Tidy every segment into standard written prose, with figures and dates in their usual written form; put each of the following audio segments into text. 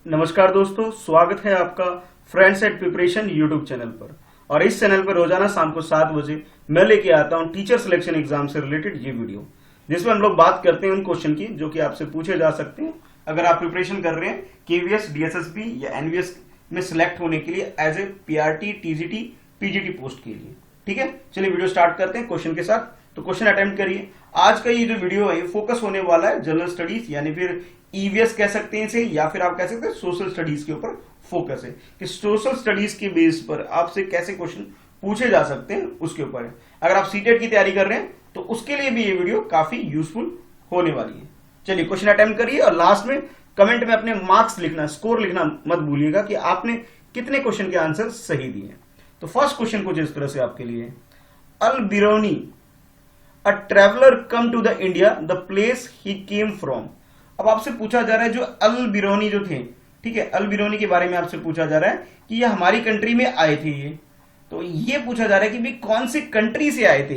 नमस्कार दोस्तों, स्वागत है आपका friends at preparation YouTube channel पर। और इस चैनल पर रोजाना शाम को 7 बजे मैं लेके आता हूं टीचर सिलेक्शन एग्जाम से रिलेटेड ये वीडियो, जिसमें हम लोग बात करते हैं उन क्वेश्चन की जो कि आपसे पूछे जा सकते हैं अगर आप प्रिपरेशन कर रहे हैं केवीएस, डीएसएसबी या एनवीएस में सिलेक्ट होने के लिए as a PRT, TGT, PGT post के लिए। ठीक है, चलिए वीडियो स्टार्ट करते हैं क्वेश्चन के साथ। तो क्वेश्चन अटेम्प्ट करिए। आज का ये जो वीडियो है फोकस होने वाला है जनरल स्टडीज यानी फिर ईवीएस कह सकते हैं इसे, या फिर आप कह सकते हैं सोशल स्टडीज के ऊपर फोकस है कि सोशल स्टडीज के बेस पर आपसे कैसे क्वेश्चन पूछे जा सकते हैं उसके ऊपर है। अगर आप सीटेट की तैयारी कर रहे हैं तो उसके लिए भी ये वीडियो काफी यूजफुल होने वाली है। चलिए क्वेश्चन अटेम्प्ट करिए और लास्ट में कमेंट में अपने मार्क्स लिखना, स्कोर लिखना मत भूलिएगा कि आपने कितने क्वेश्चन के आंसर सही दिए। तो फर्स्ट क्वेश्चन कुछ इस तरह से आपके लिए, Al Biruni a traveller come to the India the place he came from. अब आपसे पूछा जा रहा है जो अल बिरोनी जो थे, ठीक है, अल बिरोनी के बारे में आपसे पूछा जा रहा है कि ये हमारी कंट्री में आए थे। ये तो ये पूछा जा रहा है कि भाई कौन सी कंट्री से आए थे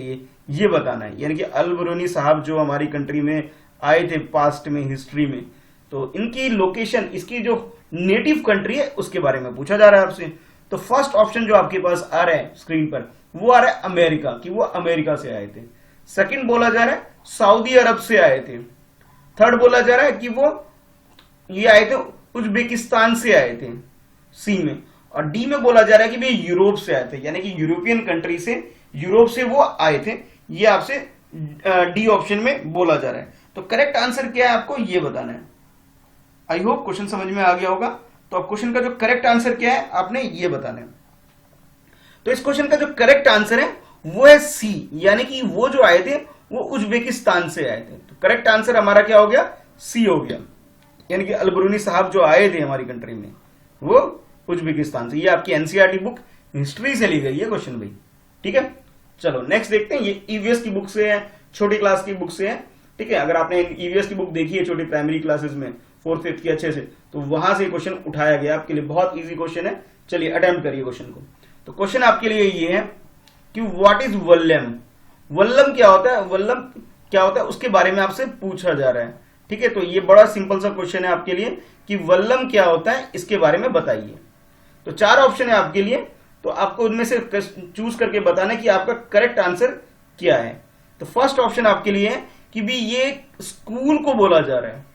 ये बताना है। यानी कि अल बिरोनी साहब जो हमारी कंट्री में आए थे पास्ट में, हिस्ट्री में, तो इनकी लोकेशन, इसकी जो नेटिव कंट्री है उसके बारे में पूछा जा रहा है आपसे। तो फर्स्ट ऑप्शन जो आपके पास आ रहा है स्क्रीन पर वो आ रहा है अमेरिका, कि वो अमेरिका से आए थे। सेकंड बोला जा रहा है सऊदी अरब से आए थे। थर्ड बोला जा रहा है कि वो ये आए थे उज्बेकिस्तान से आए थे, सी में। और डी में बोला जा रहा है कि वे यूरोप से आए थे, यानी कि यूरोपियन कंट्री से, यूरोप से वो आए थे। ये आपसे डी ऑप्शन में बोला जा रहा है। तो करेक्ट आंसर क्या है आपको ये बताना है। आई होप क्वेश्चन समझ में आ गया होगा। तो अब क्वेश्चन का जो करेक्ट आंसर क्या है आपने ये बताना है। तो इस क्वेश्चन का जो करेक्ट आंसर है वो है सी, यानी कि वो जो आए थे वो उज्बेकिस्तान से आए थे। तो करेक्ट आंसर हमारा क्या हो गया, सी हो गया। यानी कि अल बिरूनी साहब जो आए थे हमारी कंट्री में वो उज्बेकिस्तान से। ये आपकी एनसीईआरटी बुक हिस्ट्री से ली गई है क्वेश्चन भाई। ठीक है, चलो नेक्स्ट देखते हैं। ये ईवीएस की बुक से है, छोटी क्लास की बुक से है। ठीक है, अगर आपने ईवीएस की बुक देखी है छोटी प्राइमरी क्लासेस में, 4th 5th की अच्छे से, तो वहां से क्वेश्चन उठाया गया आपके लिए। बहुत इजी क्वेश्चन है। चलिए अटेम्प्ट करिए क्वेश्चन को। तो क्वेश्चन आपके लिए ये है कि व्हाट इज वल्लम। वल्लम क्या होता है, वल्लम क्या होता है उसके बारे में आपसे पूछा जा रहा है। ठीक है, तो ये बड़ा सिंपल सा क्वेश्चन है आपके लिए कि वल्लम क्या होता है इसके बारे में बताइए। तो 4 ऑप्शन है आपके लिए, तो आपको उनमें से चूज करके बताना है कि आपका करेक्ट आंसर क्या है। तो फर्स्ट ऑप्शन आपके लिए है कि भी ये स्कूल को बोला जा रहा है।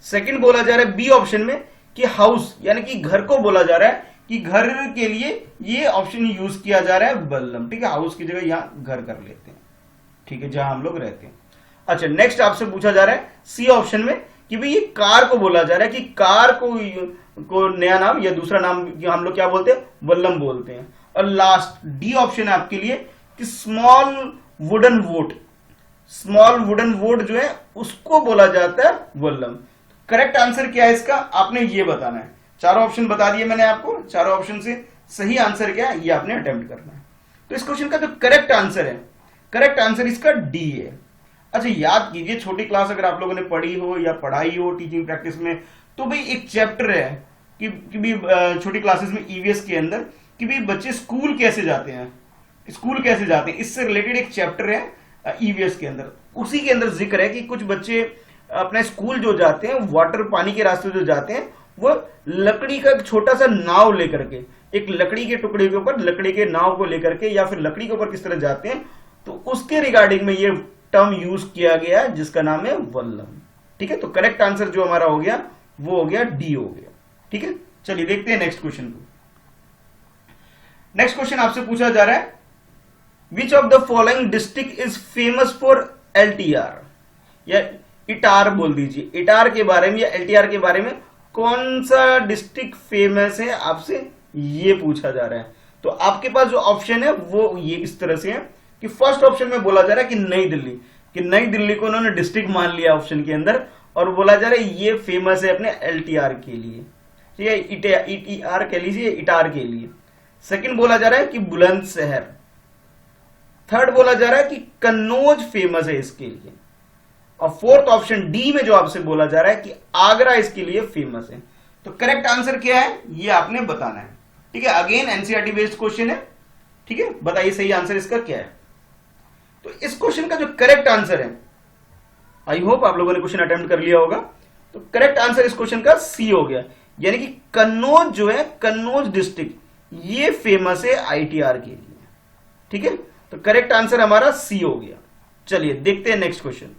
सेकंड बोला जा रहा है बी ऑप्शन में कि हाउस, यानी कि घर को बोला जा रहा है, कि घर के लिए ये ऑप्शन यूज किया जा रहा है वल्लम। ठीक है, हाउस की जगह यहां घर कर लेते हैं। ठीक है, जहां हम लोग रहते हैं। अच्छा, नेक्स्ट आपसे पूछा जा रहा है सी ऑप्शन में कि भाई ये कार को बोला जा रहा है, कि कार को नया नाम या दूसरा नाम हम लोग क्या बोलते हैं, वल्लम बोलते हैं। और लास्ट डी ऑप्शन है आपके लिए कि small wooden vote, small wooden vote जो है उसको बोला जाता है वल्लम। करेक्ट आंसर क्या है इसका आपने ये बताना है। 4 ऑप्शन बता दिए मैंने आपको, 4 ऑप्शन से सही आंसर क्या है ये आपने अटेम्प्ट करना है। तो इस क्वेश्चन का जो करेक्ट आंसर है, करेक्ट आंसर इसका डी है। अच्छा, याद कीजिए छोटी क्लास अगर आप लोगों ने पढ़ी हो या पढ़ाई हो टीचिंग प्रैक्टिस में, तो भाई एक चैप्टर है कि भी छोटी क्लासेस में ईवीएस के अंदर कि भाई बच्चे स्कूल कैसे जाते हैं, स्कूल कैसे जाते हैं, इससे रिलेटेड एक चैप्टर है ईवीएस के अंदर। उसी के अंदर जिक्र है कि कुछ बच्चे अपने स्कूल जो जाते हैं, वाटर पानी के रास्ते जो जाते हैं, वो लकड़ी का एक छोटा सा नाव लेकर के, एक लकड़ी के टुकड़े के ऊपर लकड़ी के नाव को लेकर के, या फिर लकड़ी के ऊपर किस तरह जाते हैं, तो उसके रिगार्डिंग में ये टर्म यूज किया गया जिसका नाम है वल्लम। ठीक है, तो करेक्ट आंसर जो हमारा हो गया वो हो गया डी हो गया। ठीक है, चलिए देखते हैं नेक्स्ट क्वेश्चन को। नेक्स्ट क्वेश्चन आपसे पूछा जा रहा है which of the following district is famous for LTR, या इटार बोल दीजिए, इटार के बारे में या एलटीआर के बारे में कौन सा डिस्ट्रिक्ट फेमस है आपसे ये पूछा जा रहा है। तो आपके पास जो ऑप्शन है वो ये इस तरह से है कि फर्स्ट ऑप्शन में बोला जा रहा है कि नई दिल्ली, कि नई दिल्ली को उन्होंने डिस्ट्रिक्ट मान लिया ऑप्शन के अंदर, और बोला जा रहा है ये फेमस है अपने एलटीआर के लिए, ठीक है, ईटीआर कह लीजिए, इटार के लिए। सेकंड बोला जा रहा है कि बुलंदशहर। थर्ड बोला जा रहा है कि कन्नौज फेमस है इसके लिए। और फोर्थ ऑप्शन डी में जो आपसे बोला जा रहा है कि आगरा इसके लिए फेमस है। तो करेक्ट आंसर क्या है ये आपने बताना है। ठीक है, अगेन एनसीईआरटी बेस्ड क्वेश्चन है। ठीक है, बताइए सही आंसर इसका क्या है। तो इस क्वेश्चन का जो करेक्ट आंसर है, आई होप आप लोगों ने क्वेश्चन अटेम्प्ट कर लिया होगा, तो करेक्ट आंसर इस क्वेश्चन का सी हो गया, यानी कि कन्नौज जो है, कन्नौज डिस्ट्रिक्ट ये फेमस है आईटीआर के लिए। ठीक है, तो करेक्ट आंसर हमारा सी हो गया। चलिए देखते हैं नेक्स्ट क्वेश्चन।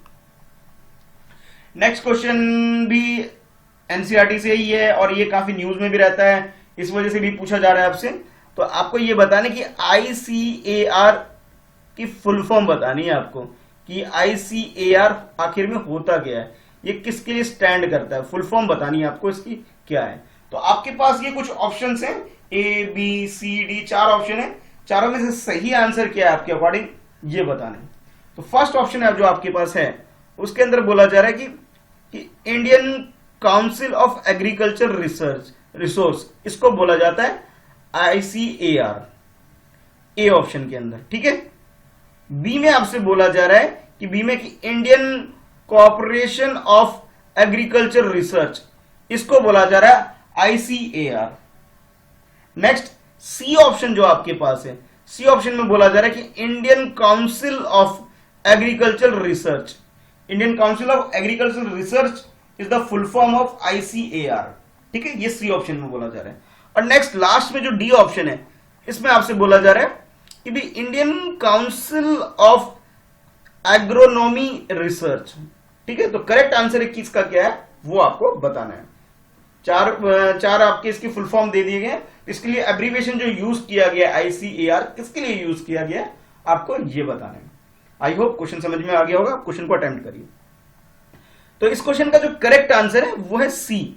नेक्स्ट क्वेश्चन भी एनसीईआरटी से ही है और ये काफी न्यूज में भी रहता है, इस वजह से भी पूछा जा रहा है आपसे। तो आपको ये बताने कि आईसीएआर की फुल फॉर्म बतानी है आपको कि आईसीएआर आखिर में होता क्या है, ये किसके लिए स्टैंड करता है, फुल फॉर्म बतानी है आपको इसकी क्या है। तो आपके पास ये कुछ ऑप्शंस हैं, A B C D, 4 option है, चारों में से सही आंसर क्या है आपके अकॉर्डिंग ये बताना है। तो फर्स्ट ऑप्शन है जो आपके पास है, उसके अंदर बोला जा रहा है कि Indian council of agriculture resource, इसको बोला जाता है आईसीएआर, ए ऑप्शन के अंदर। ठीक है, बी में आपसे बोला जा रहा है कि बी में कि Indian corporation of agriculture research, इसको बोला जा रहा है आईसीएआर। नेक्स्ट सी ऑप्शन जो आपके पास है, सी ऑप्शन में बोला जा रहा है कि Indian council of agriculture research, Indian council of agriculture research is the full form of ICAR. ठीक है, ये सी ऑप्शन में बोला जा रहा है। और नेक्स्ट लास्ट में जो डी ऑप्शन है, इसमें आपसे बोला जा रहा है कि भी Indian council of agronomy research. ठीक है, तो करेक्ट आंसर 21 का क्या है वो आपको बताना है। चार आपके इसकी फुल फॉर्म दे दिए गए, इसके लिए एब्रीविएशन जो यूज किया गया आईसीएआर किसके लिए यूज किया गया आपको ये बताना है। आई होप क्वेश्चन समझ में आ गया होगा, क्वेश्चन को अटेम्प्ट करिए। तो इस क्वेश्चन का जो करेक्ट आंसर है वो है सी,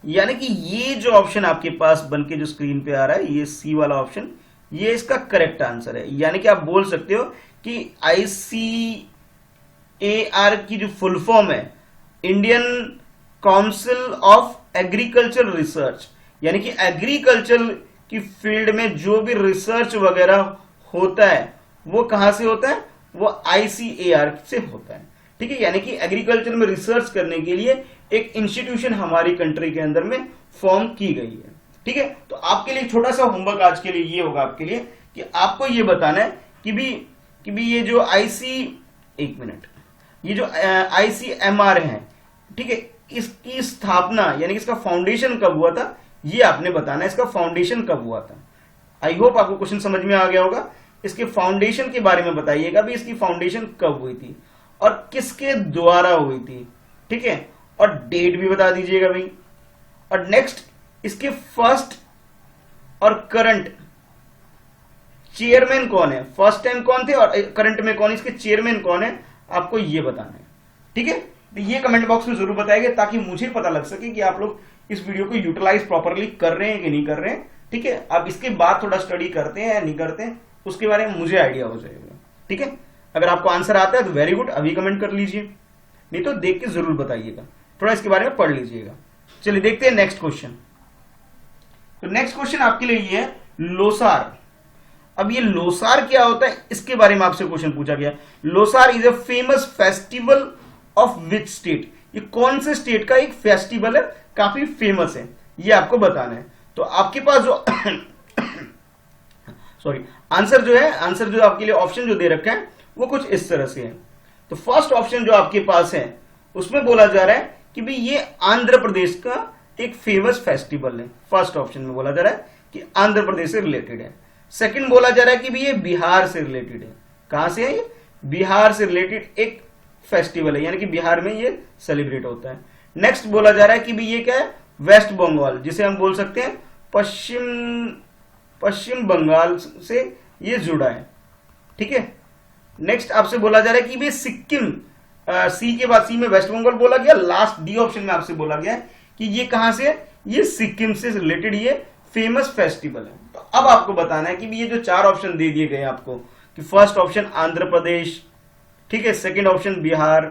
यानी कि ये जो ऑप्शन आपके पास बनके जो स्क्रीन पे आ रहा है, ये सी वाला ऑप्शन, ये इसका करेक्ट आंसर है। यानी कि आप बोल सकते हो कि आईसीएआर की जो फुल फॉर्म है Indian council of agriculture research, यानी कि एग्रीकल्चर की फील्ड में जो भी रिसर्च वगैरह होता है वो कहां से होता है, वो आईसीएआर से होता है। ठीक है, यानी कि एग्रीकल्चर में रिसर्च करने के लिए एक इंस्टीट्यूशन हमारी कंट्री के अंदर में फॉर्म की गई है। ठीक है, तो आपके लिए छोटा सा होमवर्क आज के लिए ये होगा आपके लिए कि आपको ये बताना है कि भी ये जो ये जो आईसीएमआर है, ठीक है, इसकी स्थापना यानी कि इसका फाउंडेशन कब हुआ था, ये आपने बताना है, इसका फाउंडेशन कब हुआ था। आई होप आपको क्वेश्चन समझ में आ गया होगा। इसके फाउंडेशन के बारे में बताइएगा भी, इसकी फाउंडेशन कब हुई थी और किसके द्वारा हुई थी। ठीक है, और डेट भी बता दीजिएगा भाई। और नेक्स्ट इसके फर्स्ट और करंट चेयरमैन कौन है, फर्स्ट टाइम कौन थे और करंट में कौन है, इसके चेयरमैन कौन है, आपको ये बताना है। ठीक है, तो ये कमेंट बॉक्स में जरूर बताइएगा ताकि मुझे पता लग सके कि आप लोग इस वीडियो को यूटिलाइज प्रॉपरली कर रहे हैं कि नहीं कर रहे हैं। ठीक है, आप इसके बाद थोड़ा स्टडी करते हैं या नहीं करते हैं उसके बारे में मुझे आइडिया हो जाएगा। ठीक है, अगर आपको आंसर आता है तो वेरी गुड, अभी कमेंट कर लीजिए, नहीं तो देख के जरूर बताइएगा, थोड़ा इसके बारे में पढ़ लीजिएगा। चलिए देखते हैं नेक्स्ट क्वेश्चन। तो नेक्स्ट क्वेश्चन आपके लिए ये है लोसार। अब ये लोसार क्या होता है इसके बारे में आपसे क्वेश्चन पूछा गया। Losar is a famous festival of which state, ये कौन से स्टेट का एक फेस्टिवल है, काफी फेमस है, ये आपको बताना है। तो आपके पास जो सॉरी आंसर जो आपके लिए ऑप्शन जो दे रखा है वो कुछ इस तरह से है। तो फर्स्ट ऑप्शन जो आपके पास है उसमें बोला जा रहा है कि भाई ये आंध्र प्रदेश का एक फेमस फेस्टिवल है। फर्स्ट ऑप्शन में बोला जा रहा है कि आंध्र प्रदेश से रिलेटेड है। सेकंड बोला जा रहा है कि भाई ये बिहार से रिलेटेड है। कहां से है ये, बिहार से रिलेटेड एक फेस्टिवल है, यानी कि बिहार में ये सेलिब्रेट होता है। नेक्स्ट बोला जा रहा है कि भाई ये क्या है, वेस्ट बंगाल, जिसे हम बोल सकते हैं पश्चिम बंगाल से ये जुड़ा है। ठीक है, नेक्स्ट आपसे बोला जा रहा है कि भाई सिक्किम, सी के बाद सी में वेस्ट बंगाल बोला गया, लास्ट डी ऑप्शन में आपसे बोला गया है कि ये कहां से है, ये सिक्किम से रिलेटेड ये फेमस फेस्टिवल है। तो अब आपको बताना है कि ये जो 4 ऑप्शन दे दिए गए आपको कि फर्स्ट ऑप्शन आंध्र प्रदेश, ठीक है, second option Bihar,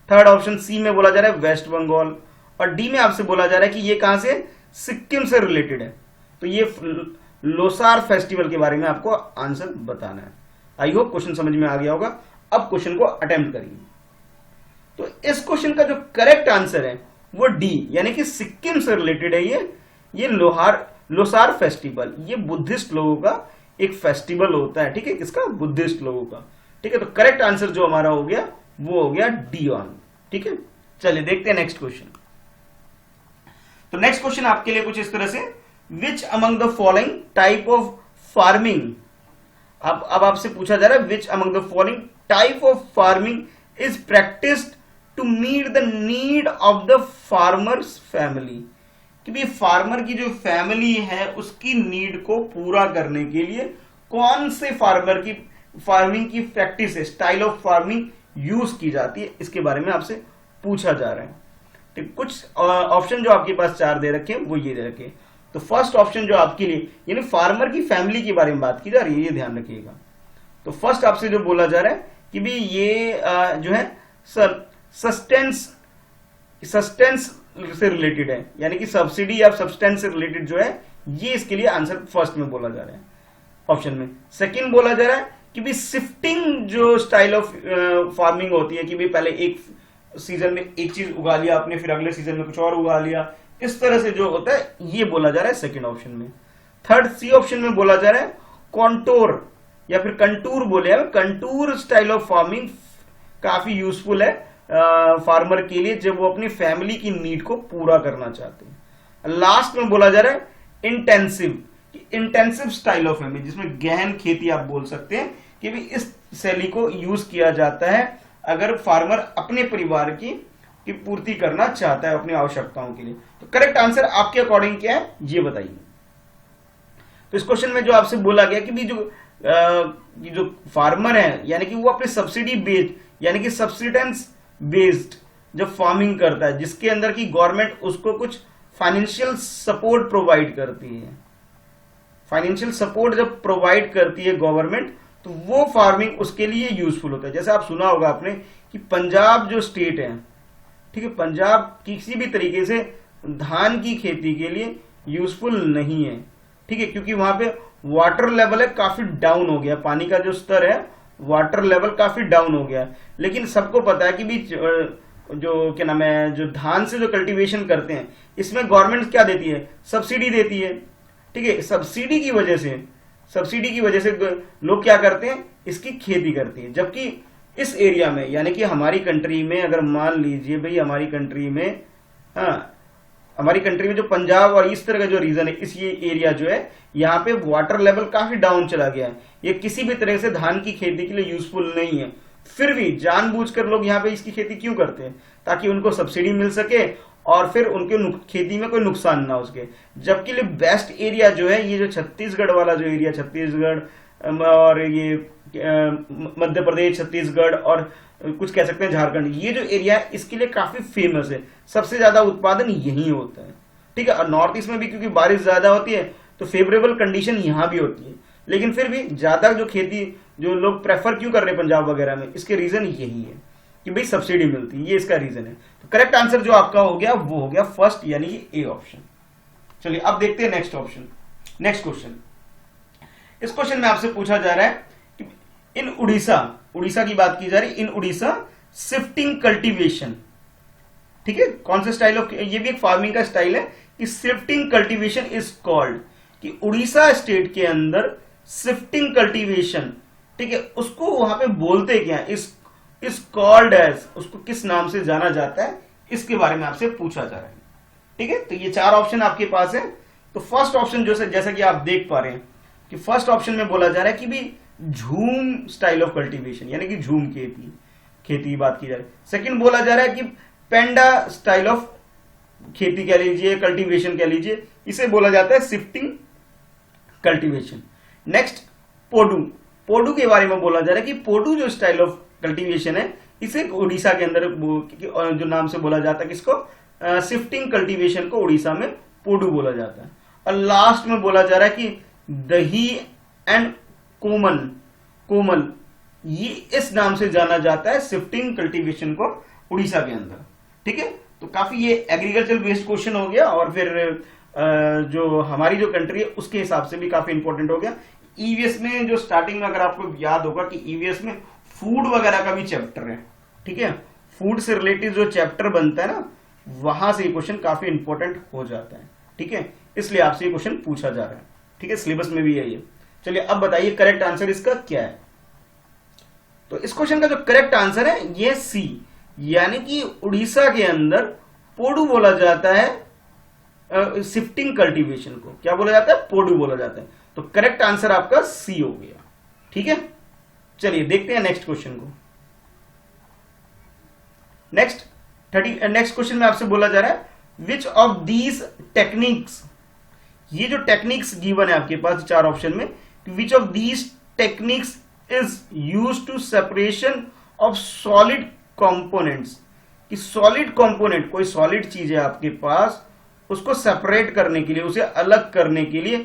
third option C में बोला जा रहा है वेस्ट बंगाल, और डी में आपसे बोला जा रहा है कि ये कहां से, सिक्किम से रिलेटेड है। तो ये लोसार फेस्टिवल के बारे में आपको आंसर बताना है। आई होप क्वेश्चन समझ में आ गया होगा। अब क्वेश्चन को अटेम्प्ट करिए। तो इस क्वेश्चन का जो करेक्ट आंसर है वो डी, यानी कि सिक्किम से रिलेटेड है ये लोसार फेस्टिवल। ये बुद्धिस्ट लोगों का एक फेस्टिवल होता है। ठीक है, किसका, बुद्धिस्ट लोगों का। ठीक है, तो करेक्ट आंसर जो हमारा हो गया वो हो गया डी ऑन। ठीक है, चलिए देखते हैं नेक्स्ट क्वेश्चन। तो नेक्स्ट क्वेश्चन आपके लिए कुछ इस तरह से, which among the following type of farming, अब आपसे पूछा जा रहा है which among the following type of farming is practised to meet the need of the farmers family, कि भाई फार्मर की जो फैमिली है उसकी नीड को पूरा करने के लिए कौन से फार्मर की फार्मिंग की प्रैक्टिस है, स्टाइल ऑफ फार्मिंग यूज की जाती है, इसके बारे में आपसे पूछा जा रहा है। तो कुछ ऑप्शन जो आपके पास 4 दे रखे हैं वो ये दे रखे हैं। तो फर्स्ट ऑप्शन जो आपके लिए, यानी फार्मर की फैमिली के बारे में बात की जा रही है, ये ध्यान रखिएगा। तो फर्स्ट आपसे जो बोला जा रहा है कि भी ये जो है सस्टेंस से रिलेटेड है, यानी कि सब्सिडी या सब्सटेंस से रिलेटेड जो है, ये इसके लिए आंसर फर्स्ट में बोला जा रहा है ऑप्शन में। सेकंड बोला जा रहा है कि भी शिफ्टिंग जो स्टाइल ऑफ फार्मिंग होती है, कि भी पहले एक सीजन में एक चीज उगा लिया आपने, फिर अगले सीजन में कुछ और उगा लिया, इस तरह से जो होता है ये बोला जा रहा है सेकंड ऑप्शन में। थर्ड सी ऑप्शन में बोला जा रहा है कॉन्टोर या फिर कंटूर बोले, कंटूर स्टाइल ऑफ फार्मिंग काफी यूजफुल है फार्मर के लिए जब वो अपनी फैमिली की नीड को पूरा करना चाहते हैं। लास्ट में बोला जा रहा है इंटेंसिव स्टाइल ऑफ फार्मिंग, जिसमें गहन खेती आप बोल सकते हैं कि भी इस शैली को यूज किया जाता है अगर फार्मर अपने परिवार की पूर्ति करना चाहता है अपनी आवश्यकताओं के लिए। तो करेक्ट आंसर आपके अकॉर्डिंग क्या है ये बताइए। तो इस क्वेश्चन में जो आपसे बोला गया कि भी जो फार्मर है, यानी कि वो अपने सब्सिडी बेस्ड यानी कि सब्सिडेंस बेस्ड जब फार्मिंग करता है, जिसके अंदर की गवर्नमेंट उसको कुछ फाइनेंशियल सपोर्ट प्रोवाइड करती है, फाइनेंशियल सपोर्ट जब प्रोवाइड करती है गवर्नमेंट, तो वो फार्मिंग उसके लिए यूजफुल होता है। जैसे आप सुना होगा आपने कि पंजाब जो स्टेट है, ठीक है, पंजाब किसी भी तरीके से धान की खेती के लिए यूजफुल नहीं है, ठीक है, क्योंकि वहां पे वाटर लेवल है काफी डाउन हो गया, पानी का जो स्तर है वाटर लेवल काफी डाउन हो गया। लेकिन सबको पता है कि भी जो क्या नाम है, जो धान से जो कल्टीवेशन करते हैं, इसमें गवर्नमेंट क्या देती है, सब्सिडी देती है, ठीक है। सब्सिडी की वजह से लोग क्या करते हैं, इसकी खेती करते हैं। जबकि इस एरिया में, यानी कि हमारी कंट्री में, अगर मान लीजिए भाई हमारी कंट्री में जो पंजाब और इस तरह का जो रीजन है, इस ये एरिया जो है, यहाँ पे वाटर लेवल काफी डाउन चला गया है, ये किसी भी तरह से धान की खेती के लिए यूजफुल नहीं है। फिर भी जानबूझकर लोग यहाँ पे इसकी खेती क्यों करते हैं, ताकि उनको सब्सिडी मिल सके और फिर उनके खेती में कोई नुकसान ना हो सके। जबकि बेस्ट एरिया जो है ये जो छत्तीसगढ़ वाला जो एरिया, छत्तीसगढ़ और ये मध्य प्रदेश, छत्तीसगढ़ और कुछ कह सकते हैं झारखंड, ये जो एरिया है इसके लिए काफी फेमस है, सबसे ज्यादा उत्पादन यहीं होता है, ठीक है। और नॉर्थ ईस्ट में भी क्योंकि बारिश ज्यादा होती है तो फेवरेबल कंडीशन यहां भी होती है, लेकिन फिर भी ज्यादा जो खेती जो लोग प्रेफर क्यों कर रहे हैं पंजाब वगैरह में, इसके रीजन यही है कि भाई सब्सिडी मिलती है, ये इसका रीजन है। तो करेक्ट आंसर जो आपका हो गया वो हो गया फर्स्ट, यानी कि ए ऑप्शन। चलिए अब देखते हैं नेक्स्ट ऑप्शन, नेक्स्ट क्वेश्चन। इस क्वेश्चन में आपसे पूछा जा रहा है कि इन उड़ीसा की बात की जा रही, इन उड़ीसा शिफ्टिंग कल्टीवेशन, ठीक है, कौन सा स्टाइल ऑफ, ये भी एक फार्मिंग का स्टाइल है कि शिफ्टिंग कल्टीवेशन इज कॉल्ड, कि उड़ीसा स्टेट के अंदर शिफ्टिंग कल्टीवेशन, ठीक है, उसको वहां पे बोलते क्या, इस कॉल्ड एज, उसको किस नाम से जाना जाता है, इसके बारे में आपसे पूछा जा रहा है, ठीक है। तो ये 4 ऑप्शन आपके पास है। तो फर्स्ट ऑप्शन जो जैसा कि आप देख पा रहे हैं कि फर्स्ट ऑप्शन में बोला जा रहा है कि भी झूम स्टाइल ऑफ कल्टीवेशन, यानी कि झूम खेती की बात की जा रही है। सेकंड बोला जा रहा है कि पेंडा स्टाइल ऑफ खेती कह लीजिए, कल्टीवेशन कह लीजिए, इसे बोला जाता है शिफ्टिंग कल्टीवेशन। नेक्स्ट पोडू के बारे में बोला जा रहा है कि पोडू जो स्टाइल ऑफ कल्टीवेशन है, इसे उड़ीसा के अंदर जो नाम से बोला जाता है, किसको, शिफ्टिंग कल्टीवेशन को उड़ीसा में पोडू बोला जाता है। और लास्ट में बोला जा रहा है कि दही एंड कोमल, ये इस नाम से जाना जाता है शिफ्टिंग कल्टीवेशन को उड़ीसा के अंदर, ठीक है। तो काफी ये एग्रीकल्चर बेस्ड क्वेश्चन हो गया, और फिर जो हमारी जो कंट्री है उसके हिसाब से भी काफी इंपॉर्टेंट हो गया। ईवीएस में जो स्टार्टिंग में अगर आपको याद होगा कि ईवीएस में फूड वगैरह का भी चैप्टर है, ठीक है, फूड से रिलेटेड जो चैप्टर बनता है ना, वहां से ये क्वेश्चन काफी इंपॉर्टेंट हो जाता है, ठीक है, इसलिए आपसे ये क्वेश्चन पूछा जा रहा है, ठीक है, सिलेबस में भी यही है। चलिए अब बताइए करेक्ट आंसर इसका क्या है। तो इस क्वेश्चन का जो करेक्ट आंसर है ये सी, यानी कि उड़ीसा के अंदर पोडू बोला जाता है शिफ्टिंग कल्टीवेशन को क्या बोला जाता है, पोडू बोला जाता है। तो करेक्ट आंसर आपका सी हो गया। ठीक है, चलिए देखते हैं नेक्स्ट क्वेश्चन को। नेक्स्ट क्वेश्चन में आपसे बोला जा रहा है विच ऑफ दीज टेक्निक्स, ये जो टेक्निक्स गिवन है आपके पास चार ऑप्शन में, which of these techniques is use to separation of solid components, कि सॉलिड कंपोनेंट, कोई सॉलिड चीज है आपके पास, उसको सेपरेट करने के लिए, उसे अलग करने के लिए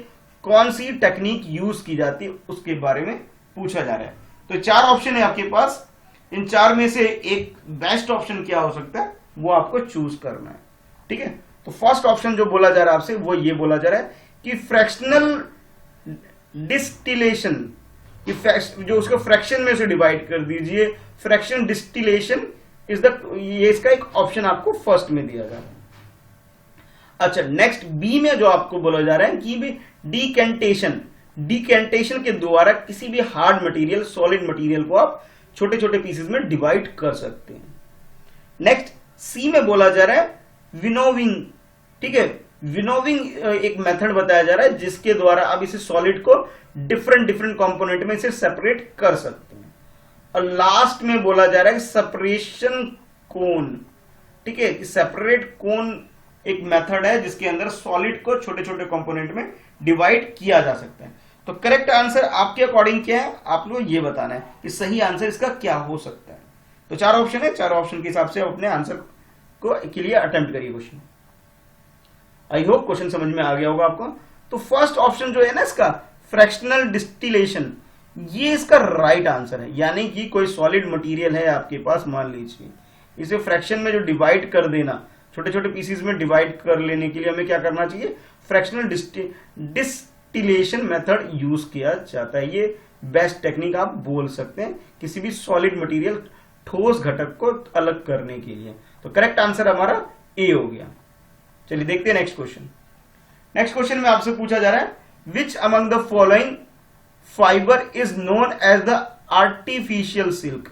कौन सी टेक्निक यूज की जाती है, उसके बारे में पूछा जा रहा है। तो चार ऑप्शन है आपके पास, इन चार में से एक बेस्ट ऑप्शन क्या हो सकता है वो आपको चूज करना है। ठीक है, तो फर्स्ट ऑप्शन जो बोला जा रहा है आपसे वो ये बोला जा रहा है कि फ्रैक्शनल डिस्टिलेशन, जो उसको फ्रैक्शन में से डिवाइड कर दीजिए, फ्रैक्शन डिस्टिलेशन इज द, ये इसका एक ऑप्शन आपको फर्स्ट में दिया जा रहा है। अच्छा, नेक्स्ट बी में जो आपको बोला जा रहा है कि भी डिकेंटेशन, डिकेंटेशन के द्वारा किसी भी हार्ड मटेरियल, सॉलिड मटेरियल को आप छोटे छोटे पीसेस में डिवाइड कर सकते हैं। नेक्स्ट सी में बोला जा रहा है विनोविंग। ठीक है, विनोविंग एक मेथड बताया जा रहा है जिसके द्वारा आप इसे सॉलिड को डिफरेंट डिफरेंट कंपोनेंट में इसे सेपरेट कर सकते हैं। और लास्ट में बोला जा रहा है सेपरेशन कोन। ठीक है, सेपरेट कोन एक मेथड है जिसके अंदर सॉलिड को छोटे छोटे कंपोनेंट में डिवाइड किया जा सकता है। तो करेक्ट आंसर आपके अकॉर्डिंग क्या है, आप लोग ये बताना है कि सही आंसर इसका क्या हो सकता है। तो चार ऑप्शन है, चार ऑप्शन के हिसाब से अपने आंसर को के लिए अटेम्प्ट करिए क्वेश्चन। आई होप क्वेश्चन समझ में आ गया होगा आपको। तो फर्स्ट ऑप्शन जो है ना इसका फ्रैक्शनल डिस्टिलेशन, ये इसका राइट आंसर है। यानी कि कोई सॉलिड मटेरियल है आपके पास, मान लीजिए इसे फ्रैक्शन में जो डिवाइड कर देना, छोटे छोटे पीसेस में डिवाइड कर लेने के लिए हमें क्या करना चाहिए, फ्रैक्शनल डिस्टिलेशन मेथड यूज किया जाता है। ये बेस्ट टेक्निक आप बोल सकते हैं किसी भी सॉलिड मटेरियल, ठोस घटक को अलग करने के लिए। तो करेक्ट आंसर हमारा ए हो गया। चलिए देखते हैं नेक्स्ट क्वेश्चन। नेक्स्ट क्वेश्चन में आपसे पूछा जा रहा है which among the following fibre is known as the artificial silk.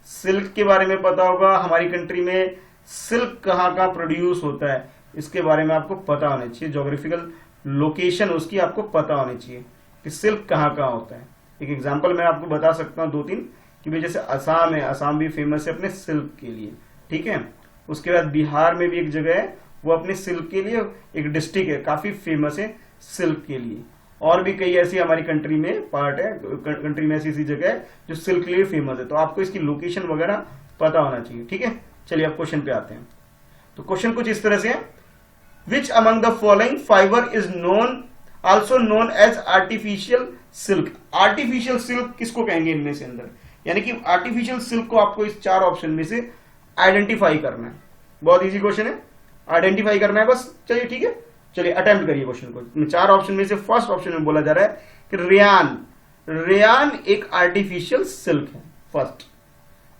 Silk के बारे में पता होगा, हमारी कंट्री में सिल्क कहाँ कहाँ प्रोड्यूस होता है इसके बारे में आपको पता होना चाहिए, ज्योग्राफिकल लोकेशन उसकी आपको पता होनी चाहिए कि सिल्क कहाँ कहाँ होता है। एक एग्जांपल मैं आपको बता सकता हूँ दो तीन, कि भाई जैसे असम है, असम भी फेमस है अपने सिल्क के लिए। ठीक है, उसके बाद बिहार में भी एक जगह है, वो अपने सिल्क के लिए एक डिस्ट्रिक्ट है, काफी फेमस है सिल्क के लिए। और भी कई ऐसी हमारी कंट्री में पार्ट है, कंट्री में ऐसी जगह है जो सिल्क के लिए फेमस है। तो आपको इसकी लोकेशन वगैरह पता होना चाहिए। ठीक है, चलिए अब क्वेश्चन पे आते हैं। तो क्वेश्चन कुछ इस तरह से है, which among the following fibre is known also known as artificial silk. Artificial silk किसको कहेंगे इनमें से अंदर, यानी कि आर्टिफिशियल सिल्क को आपको इस चार ऑप्शन में से आइडेंटिफाई करना है। बहुत इजी क्वेश्चन है, आइडेंटिफाई करना है बस। चलिए ठीक है, चलिए अटेम्प्ट करिए क्वेश्चन को। चार ऑप्शन में से फर्स्ट ऑप्शन में बोला जा रहा है कि रेयान, रेयान एक आर्टिफिशियल सिल्क है फर्स्ट।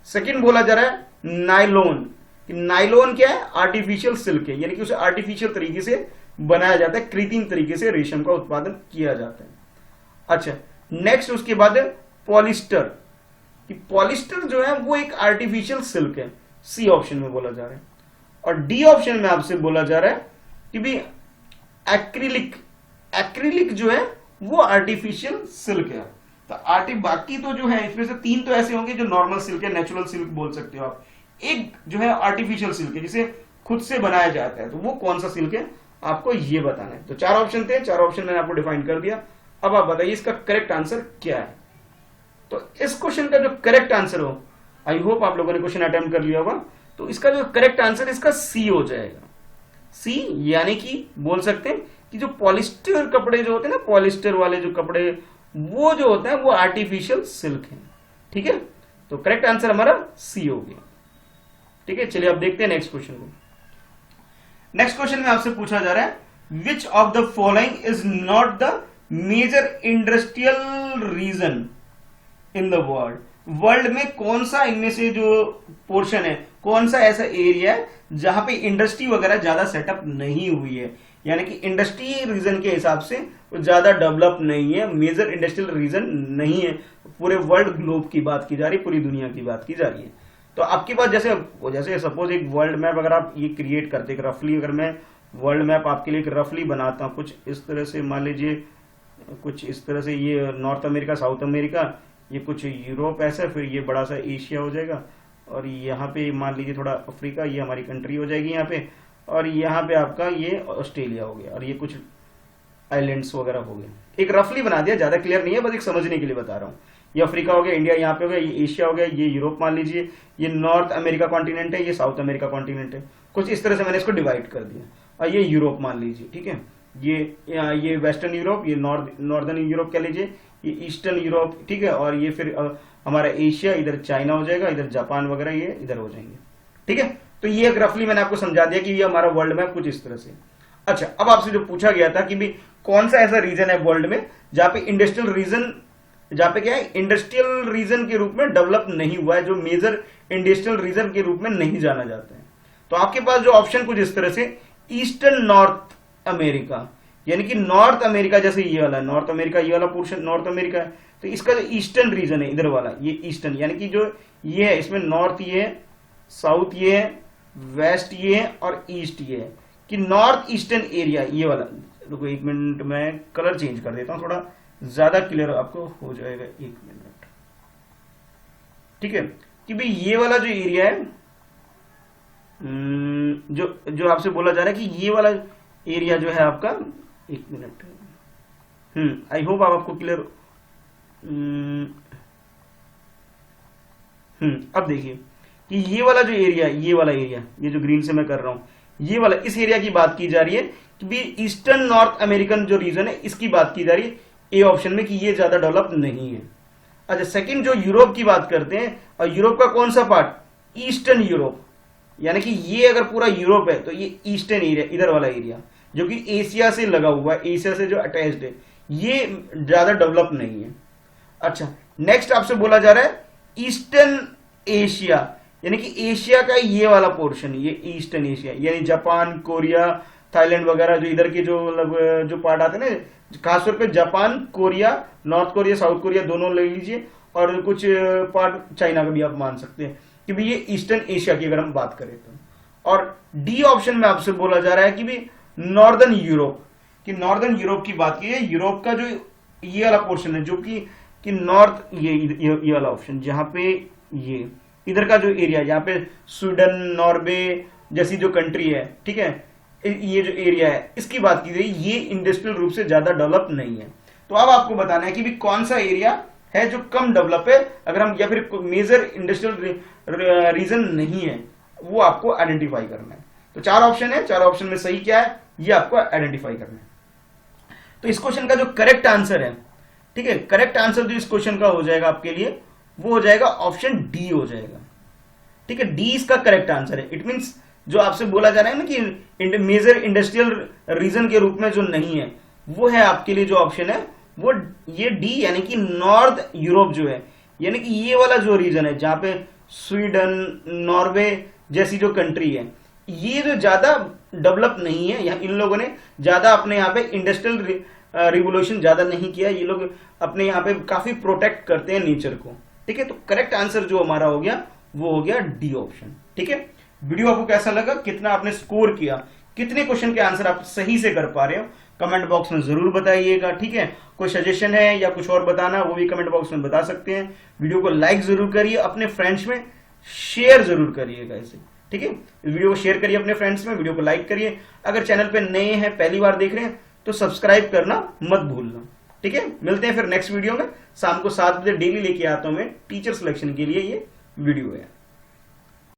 सेकंड बोला जा रहा है नायलॉन, कि नायलॉन क्या है, आर्टिफिशियल सिल्क है, यानी कि उसे आर्टिफिशियल तरीके से बनाया जाता है, कृत्रिम तरीके से रेशम का उत्पादन किया जाता है। अच्छा, नेक्स्ट उसके बाद है पॉलिस्टर, कि पॉलिस्टर जो है वो एक आर्टिफिशियल सिल्क है, सी ऑप्शन में बोला जा रहा है। और डी ऑप्शन में आपसे बोला जा रहा है कि भी एक्रिलिक, एक्रिलिक जो है वो आर्टिफिशियल सिल्क है। तो बाकी तो जो है इसमें से तीन तो ऐसे होंगे जो नॉर्मल सिल्क है, नेचुरल सिल्क बोल सकते हो आप। एक जो है आर्टिफिशियल सिल्क है जिसे खुद से बनाया जाता है, तो वो कौन सा सिल्क है आपको ये बताना है। तो चार ऑप्शन थे, चार ऑप्शन मैंने आपको डिफाइन कर दिया। अब आप बताइए इसका करेक्ट आंसर क्या है। तो इस क्वेश्चन का जो करेक्ट आंसर हो, आई होप आप लोगों ने क्वेश्चन अटेम्प्ट कर लिया होगा, तो इसका जो करेक्ट आंसर इसका सी हो जाएगा। सी यानी कि बोल सकते हैं कि जो पॉलिस्टर कपड़े जो होते हैं ना, पॉलिस्टर वाले जो कपड़े वो जो होता है वो आर्टिफिशियल सिल्क है। ठीक है, तो करेक्ट आंसर हमारा सी हो गया। ठीक है, चलिए अब देखते हैं नेक्स्ट क्वेश्चन को। नेक्स्ट क्वेश्चन में आपसे पूछा जा रहा है which of the following is not the major industrial region in the world. World में कौन सा इनमें से जो पोर्शन है, कौन सा ऐसा एरिया है जहां पे इंडस्ट्री वगैरह ज्यादा सेटअप नहीं हुई है, यानी कि इंडस्ट्री रीजन के हिसाब से वो ज्यादा डेवलप नहीं है, मेजर इंडस्ट्रियल रीजन नहीं है। पूरे वर्ल्ड ग्लोब की बात की जा रही है, पूरी दुनिया की बात की जा रही है। तो आपके पास जैसे सपोज एक वर्ल्ड मैप अगर आप ये क्रिएट करते, रफली अगर मैं वर्ल्ड मैप आपके लिए एक रफली बनाता हूँ कुछ इस तरह से। मान लीजिए कुछ इस तरह से, ये नॉर्थ अमेरिका, साउथ अमेरिका, ये कुछ यूरोप ऐसा, फिर ये बड़ा सा एशिया हो जाएगा, और यहाँ पे मान लीजिए थोड़ा अफ्रीका, ये हमारी कंट्री हो जाएगी यहाँ पे, और यहाँ पे आपका ये ऑस्ट्रेलिया हो गया, और ये कुछ आइलैंड्स वगैरह हो गए। एक रफली बना दिया, ज्यादा क्लियर नहीं है, बस एक समझने के लिए बता रहा हूँ। ये अफ्रीका हो गया, इंडिया यहाँ पे हो गया, ये एशिया हो गया, ये यूरोप मान लीजिए, ये नॉर्थ अमेरिका कॉन्टिनेंट है, ये साउथ अमेरिका कॉन्टिनेंट है। कुछ इस तरह से मैंने इसको डिवाइड कर दिया, और ये यूरोप मान लीजिए, ठीक है। ये वेस्टर्न यूरोप, ये नॉर्दर्न यूरोप कह लीजिए, ये ईस्टर्न यूरोप, ठीक है। और ये फिर हमारा एशिया, इधर चाइना हो जाएगा, इधर जापान वगैरह ये इधर हो जाएंगे, ठीक है। तो ये एक रफली मैंने आपको समझा दिया कि ये हमारा वर्ल्ड मैप कुछ इस तरह से। अच्छा, अब आपसे जो पूछा गया था कि भी कौन सा ऐसा रीजन है वर्ल्ड में जहां पे इंडस्ट्रियल रीजन, जहां पे क्या है, इंडस्ट्रियल रीजन के रूप में डेवलप नहीं हुआ है, जो मेजर इंडस्ट्रियल रीजन के रूप में नहीं जाना जाता है। तो आपके पास जो ऑप्शन कुछ इस तरह से, ईस्टर्न नॉर्थ अमेरिका, यानी कि नॉर्थ अमेरिका, जैसे ये वाला नॉर्थ अमेरिका, ये वाला पोर्शन नॉर्थ अमेरिका है, तो इसका जो ईस्टर्न रीजन है इधर वाला, ये ईस्टर्न, यानी कि जो ये है इसमें नॉर्थ ये है, साउथ ये है, वेस्ट ये है, और ईस्ट ये है, कि नॉर्थ ईस्टर्न एरिया ये वाला। रुको एक मिनट, मैं कलर चेंज कर देता हूं, थोड़ा ज्यादा क्लियर आपको हो जाएगा। एक मिनट, ठीक है, कि भाई ये वाला जो एरिया है, जो आपसे बोला जा रहा है कि ये वाला एरिया जो है आपका, एक मिनट, आई होप आपको क्लियर। अब देखिए कि ये वाला जो एरिया, ये वाला एरिया, ये जो ग्रीन से मैं कर रहा हूं, ये वाला, इस एरिया की बात की जा रही है कि भी ईस्टर्न नॉर्थ अमेरिकन जो रीजन है इसकी बात की जा रही है ए ऑप्शन में, कि ये ज्यादा डेवलप नहीं है। अच्छा, सेकंड जो यूरोप की बात करते हैं, और यूरोप का कौन सा पार्ट, ईस्टर्न यूरोप, यानी कि ये अगर पूरा यूरोप है तो ये ईस्टर्न एरिया, इधर वाला एरिया जो कि एशिया से लगा हुआ है, एशिया से जो अटैच्ड है, ये ज्यादा डेवलप नहीं है। अच्छा, नेक्स्ट आपसे बोला जा रहा है ईस्टर्न एशिया, यानी कि एशिया का ये वाला पोर्शन, ये ईस्टर्न एशिया, यानी जापान, कोरिया, थाईलैंड वगैरह, जो इधर के जो पार्ट आते हैं ना, खासतौर पे Japan, Korea, north Korea, south Korea दोनों ले लीजिए, और कुछ पार्ट चाइना का भी आप मान सकते हैं कि भी ये ईस्टर्न एशिया की अगर हम बात करें तो। और डी ऑप्शन में आपसे बोला जा रहा है कि भी नॉर्दर्न यूरोप, कि नॉर्दर्न यूरोप की बात की है, यूरोप का जो ये वाला पोर्शन है, जो कि नॉर्थ, ये वाला ऑप्शन, जहां पे ये इधर का जो एरिया, जहां पे स्वीडन, नॉर्वे जैसी जो कंट्री है, ठीक है, ये जो एरिया है इसकी बात की गई, ये इंडस्ट्रियल रूप से ज्यादा डेवलप नहीं है। तो अब आपको बताना है कि भी कौन सा एरिया है जो कम डेवलप है, अगर हम, या फिर मेजर इंडस्ट्रियल रीजन नहीं है, वो आपको आइडेंटिफाई करना है। तो चार ऑप्शन है, चार ऑप्शन में सही क्या है ये आपको आइडेंटिफाई करना है। तो इस क्वेश्चन का जो करेक्ट आंसर है, ठीक है, करेक्ट आंसर जो इस क्वेश्चन का हो जाएगा आपके लिए, वो हो जाएगा ऑप्शन डी हो जाएगा, ठीक है। डी इसका करेक्ट आंसर है। इट मींस जो आपसे बोला जा रहा है ना कि मेजर इंडस्ट्रियल रीजन के रूप में जो नहीं है, वो है आपके लिए जो ऑप्शन है वो ये डी, यानी कि नॉर्थ यूरोप जो है, यानी कि ये वाला जो रीजन है जहां पे स्वीडन, नॉर्वे जैसी जो कंट्री है, ये जो ज्यादा डेवलप नहीं है, यहाँ इन लोगों ने ज्यादा अपने यहाँ पे इंडस्ट्रियल रिवोल्यूशन ज्यादा नहीं किया, ये लोग अपने यहाँ पे काफी प्रोटेक्ट करते हैं नेचर को, ठीक है। तो करेक्ट आंसर जो हमारा हो गया वो हो गया डी ऑप्शन, ठीक है। वीडियो आपको कैसा लगा, कितना आपने स्कोर किया, कितने क्वेश्चन के आंसर आप सही से कर पा रहे हो, कमेंट बॉक्स में जरूर बताइएगा, ठीक है। कोई सजेशन है या कुछ और बताना, वो भी कमेंट बॉक्स में बता सकते हैं। वीडियो को लाइक जरूर करिए, अपने फ्रेंड्स में शेयर जरूर करिएगा इसे, ठीक है। वीडियो को शेयर करिए अपने फ्रेंड्स में, वीडियो को लाइक करिए। अगर चैनल पे नए हैं, पहली बार देख रहे हैं, तो सब्सक्राइब करना मत भूलना, ठीक है। मिलते हैं फिर नेक्स्ट वीडियो में। शाम को 7 बजे डेली लेके आता हूं मैं टीचर सिलेक्शन के लिए ये वीडियो है।